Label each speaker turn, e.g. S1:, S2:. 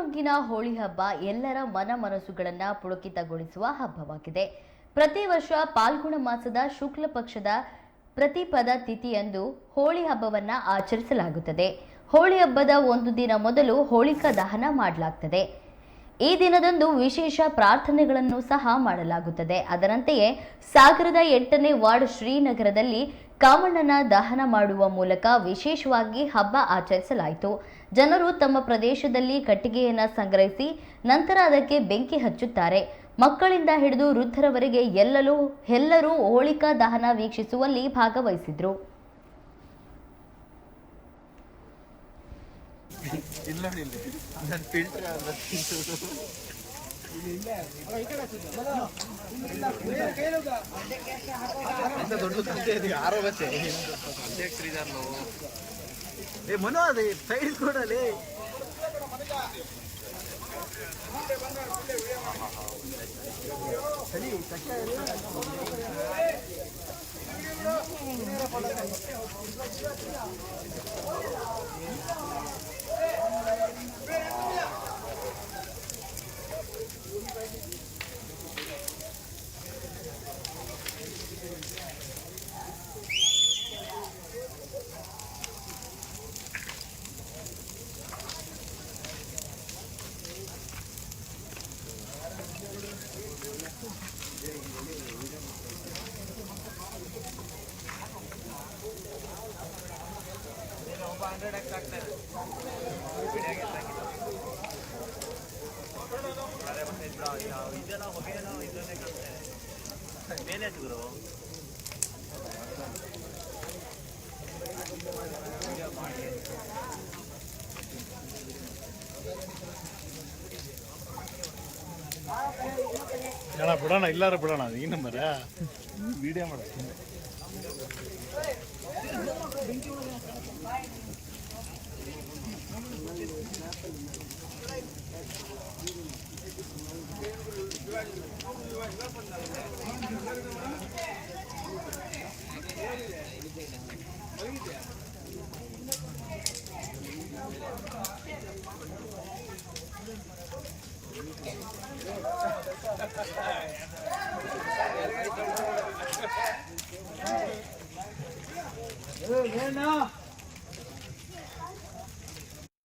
S1: ಶಿವಮೊಗ್ಗಿನ ಹೋಳಿ ಹಬ್ಬ ಎಲ್ಲರ ಮನಸ್ಸುಗಳನ್ನು ಪುಳಕಿತಗೊಳಿಸುವ ಹಬ್ಬವಾಗಿದೆ. ಪ್ರತಿ ವರ್ಷ ಪಾಲ್ಗುಣ ಮಾಸದ ಶುಕ್ಲ ಪಕ್ಷದ ಪ್ರತಿಪದ ತಿಥಿಯಂದು ಹೋಳಿ ಹಬ್ಬವನ್ನ ಆಚರಿಸಲಾಗುತ್ತದೆ. ಹೋಳಿ ಹಬ್ಬದ ಒಂದು ದಿನ ಮೊದಲು ಹೋಳಿಕಾ ದಹನ ಮಾಡಲಾಗುತ್ತದೆ. ಈ ದಿನದಂದು ವಿಶೇಷ ಪ್ರಾರ್ಥನೆಗಳನ್ನು ಸಹ ಮಾಡಲಾಗುತ್ತದೆ. ಅದರಂತೆಯೇ ಸಾಗರದ 8ನೇ ವಾರ್ಡ್ ಶ್ರೀನಗರದಲ್ಲಿ ಕಾಮಣ್ಣನ ದಹನ ಮಾಡುವ ಮೂಲಕ ವಿಶೇಷವಾಗಿ ಹಬ್ಬ ಆಚರಿಸಲಾಯಿತು. ಜನರು ತಮ್ಮ ಪ್ರದೇಶದಲ್ಲಿ ಕಟ್ಟಿಗೆಯನ್ನು ಸಂಗ್ರಹಿಸಿ ನಂತರ ಅದಕ್ಕೆ ಬೆಂಕಿ ಹಚ್ಚುತ್ತಾರೆ. ಮಕ್ಕಳಿಂದ ಹಿಡಿದು ವೃದ್ಧರವರೆಗೆ ಎಲ್ಲರೂ ಹೋಳಿಕಾ ದಹನ ವೀಕ್ಷಿಸುವಲ್ಲಿ ಭಾಗವಹಿಸಿದ್ರು.
S2: ಮನೋ ಅದೇ ಸೈಡ್ ಕೊಡಲಿ.
S3: ಜನ ಬಿಡೋಣ ಇಲ್ಲಾರ ಬಿಡೋಣ ಈ ನಂಬರ ವಿಡಿಯೋ ಮಾಡ
S2: ಏನ